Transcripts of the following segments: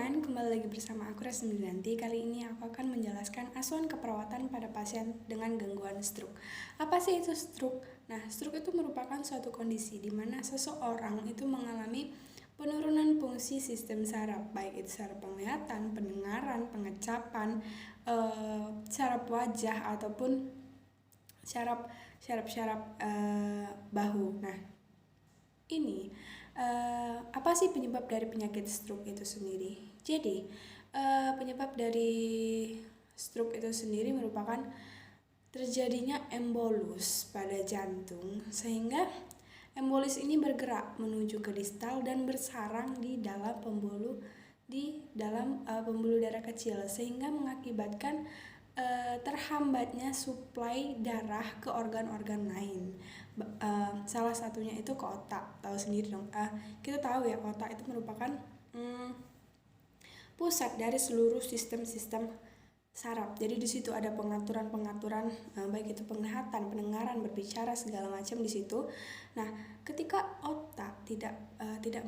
teman-teman, kembali lagi bersama aku Resmidanti. Kali ini aku akan menjelaskan asuhan keperawatan pada pasien dengan gangguan stroke. Apa sih itu stroke? Nah, stroke itu merupakan suatu kondisi di mana seseorang itu mengalami penurunan fungsi sistem saraf, baik itu saraf penglihatan, pendengaran, pengecapan, saraf wajah ataupun syaraf bahu. Nah, ini apa sih penyebab dari penyakit stroke itu sendiri? Jadi penyebab dari stroke itu sendiri merupakan terjadinya embolus pada jantung, sehingga embolus ini bergerak menuju ke distal dan bersarang di dalam pembuluh darah kecil, sehingga mengakibatkan terhambatnya suplai darah ke organ-organ lain. Salah satunya itu ke otak. Tahu sendiri dong. Kita tahu ya, otak itu merupakan pusat dari seluruh sistem-sistem saraf. Jadi di situ ada pengaturan-pengaturan baik itu penglihatan, pendengaran, berbicara, segala macam di situ. Nah, ketika otak tidak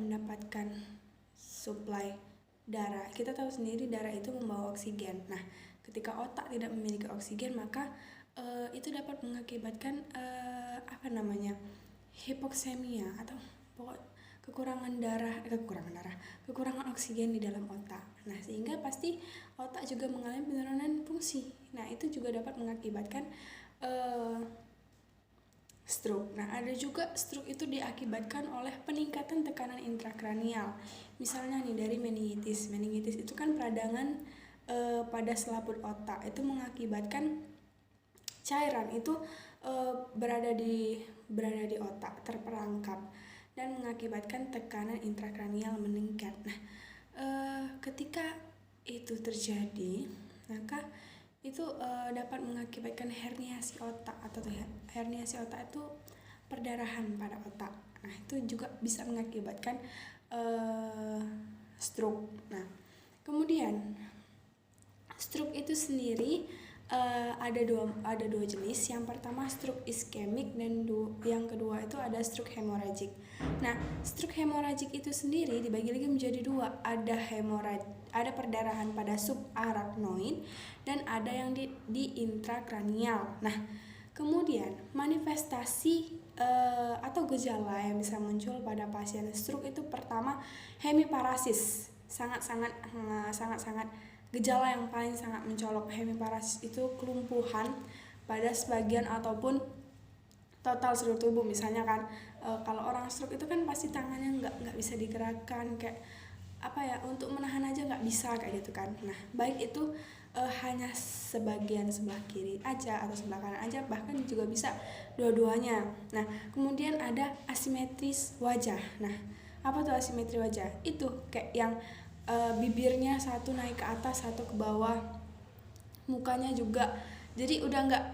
mendapatkan suplai darah, kita tahu sendiri darah itu membawa oksigen. Nah, ketika otak tidak memiliki oksigen, maka itu dapat mengakibatkan hipoksemia atau kekurangan oksigen di dalam otak. Nah, sehingga pasti otak juga mengalami penurunan fungsi. Nah, itu juga dapat mengakibatkan stroke. Nah, ada juga stroke itu diakibatkan oleh peningkatan tekanan intrakranial. Misalnya nih dari meningitis. Meningitis itu kan peradangan pada selaput otak, itu mengakibatkan cairan itu berada di otak, terperangkap dan mengakibatkan tekanan intrakranial meningkat. Nah, ketika itu terjadi, maka itu dapat mengakibatkan herniasi otak, atau herniasi otak itu perdarahan pada otak. Nah, itu juga bisa mengakibatkan stroke. Nah, kemudian stroke itu sendiri ada dua jenis. Yang pertama stroke iskemik dan yang kedua itu ada stroke hemoragik. Nah, stroke hemoragik itu sendiri dibagi lagi menjadi dua. Ada perdarahan pada subarachnoid dan ada yang di intrakranial. Nah, kemudian manifestasi atau gejala yang bisa muncul pada pasien stroke itu pertama hemiparasis. Sangat-sangat gejala yang paling sangat mencolok hemiparasis itu kelumpuhan pada sebagian ataupun total seluruh tubuh. Misalnya kan kalau orang stroke itu kan pasti tangannya nggak bisa digerakkan, kayak untuk menahan aja nggak bisa kayak gitu kan. Nah, baik itu hanya sebagian sebelah kiri aja atau sebelah kanan aja, bahkan juga bisa dua-duanya. Nah, kemudian ada asimetris wajah. Nah, apa tuh asimetri wajah? Itu kayak yang bibirnya satu naik ke atas, satu ke bawah, mukanya juga jadi udah nggak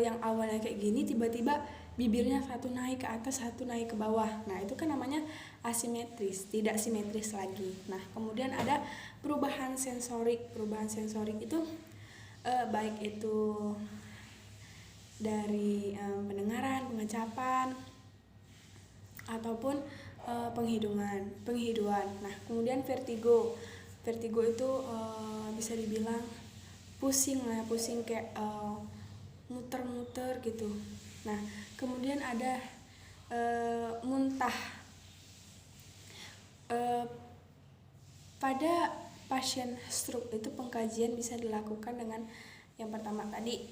yang awalnya kayak gini tiba-tiba bibirnya satu naik ke atas, satu naik ke bawah. Nah, itu kan namanya asimetris, tidak simetris lagi. Nah, kemudian ada perubahan sensorik. Perubahan sensorik itu baik itu dari pendengaran, pengecapan, ataupun penghiduan. Nah, kemudian vertigo itu bisa dibilang pusing kayak muter-muter gitu. Nah, kemudian ada muntah. Pada pasien stroke itu pengkajian bisa dilakukan dengan yang pertama tadi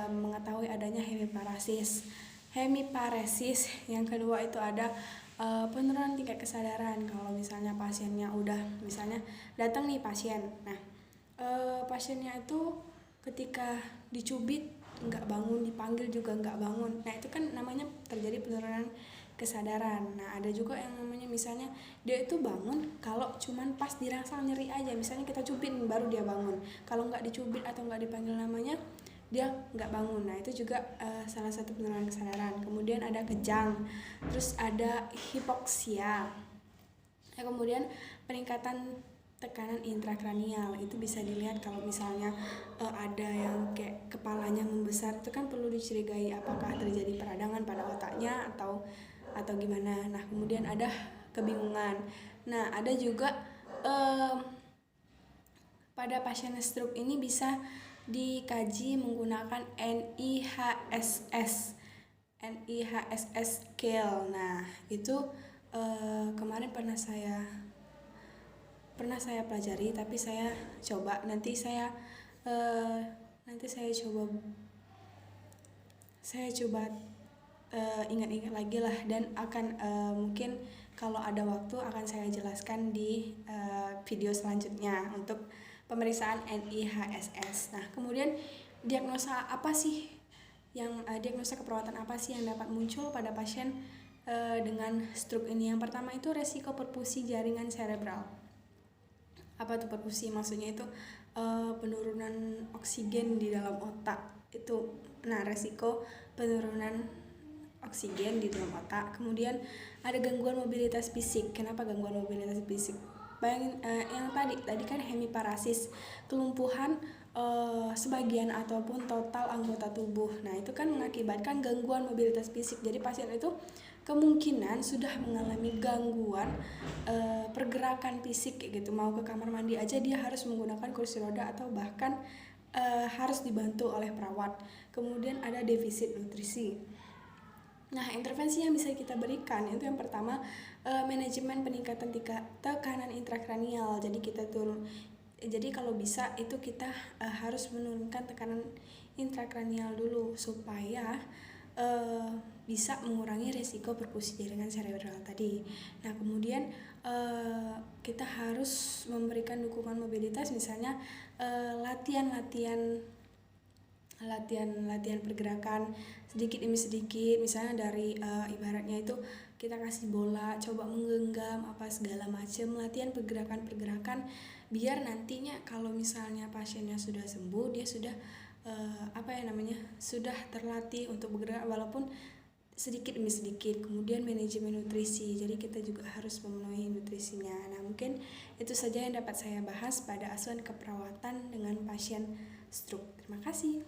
mengetahui adanya hemiparesis. Yang kedua itu ada penurunan tingkat kesadaran. Kalau misalnya pasiennya udah misalnya datang nih pasien, nah pasiennya itu ketika dicubit nggak bangun, dipanggil juga nggak bangun. Nah, itu kan namanya terjadi penurunan kesadaran. Nah, ada juga yang namanya misalnya dia itu bangun kalau cuman pas dirangsang nyeri aja, misalnya kita cubit baru dia bangun. Kalau nggak dicubit atau nggak dipanggil namanya, dia nggak bangun. Nah, itu juga salah satu penurunan kesadaran. Kemudian ada kejang, terus ada hipoksia. Nah, kemudian peningkatan tekanan intrakranial itu bisa dilihat kalau misalnya ada yang kayak kepalanya membesar, itu kan perlu dicurigai apakah terjadi peradangan pada otaknya atau gimana. Nah, kemudian ada kebingungan. Nah, ada juga pada pasien stroke ini bisa dikaji menggunakan NIHSS scale. Nah, itu kemarin pernah saya pelajari, tapi saya coba nanti saya coba ingat-ingat lagi lah, dan akan mungkin kalau ada waktu akan saya jelaskan di video selanjutnya untuk pemeriksaan NIHSS. Nah, kemudian diagnosa keperawatan apa sih yang dapat muncul pada pasien dengan stroke ini? Yang pertama itu resiko perfusi jaringan cerebral. Apa itu perfusi? Maksudnya itu penurunan oksigen di dalam otak itu. Nah, resiko penurunan oksigen di dalam otak. Kemudian ada gangguan mobilitas fisik. Kenapa gangguan mobilitas fisik? Bayangin yang tadi kan hemiparasis, kelumpuhan sebagian ataupun total anggota tubuh. Nah, itu kan mengakibatkan gangguan mobilitas fisik. Jadi pasien itu kemungkinan sudah mengalami gangguan pergerakan fisik kayak gitu. Mau ke kamar mandi aja dia harus menggunakan kursi roda atau bahkan harus dibantu oleh perawat. Kemudian ada defisit nutrisi. Nah, intervensi yang bisa kita berikan itu yang pertama manajemen peningkatan tekanan intrakranial. Jadi kalau bisa itu kita harus menurunkan tekanan intrakranial dulu supaya bisa mengurangi resiko perfusi jaringan cerebral tadi. Nah, kemudian kita harus memberikan dukungan mobilitas, misalnya latihan pergerakan sedikit demi sedikit, misalnya dari ibaratnya itu kita kasih bola, coba menggenggam apa segala macam, latihan pergerakan biar nantinya kalau misalnya pasiennya sudah sembuh, dia sudah sudah terlatih untuk bergerak walaupun sedikit demi sedikit. Kemudian manajemen nutrisi, jadi kita juga harus memenuhi nutrisinya. Nah, mungkin itu saja yang dapat saya bahas pada asuhan keperawatan dengan pasien stroke. Terima kasih.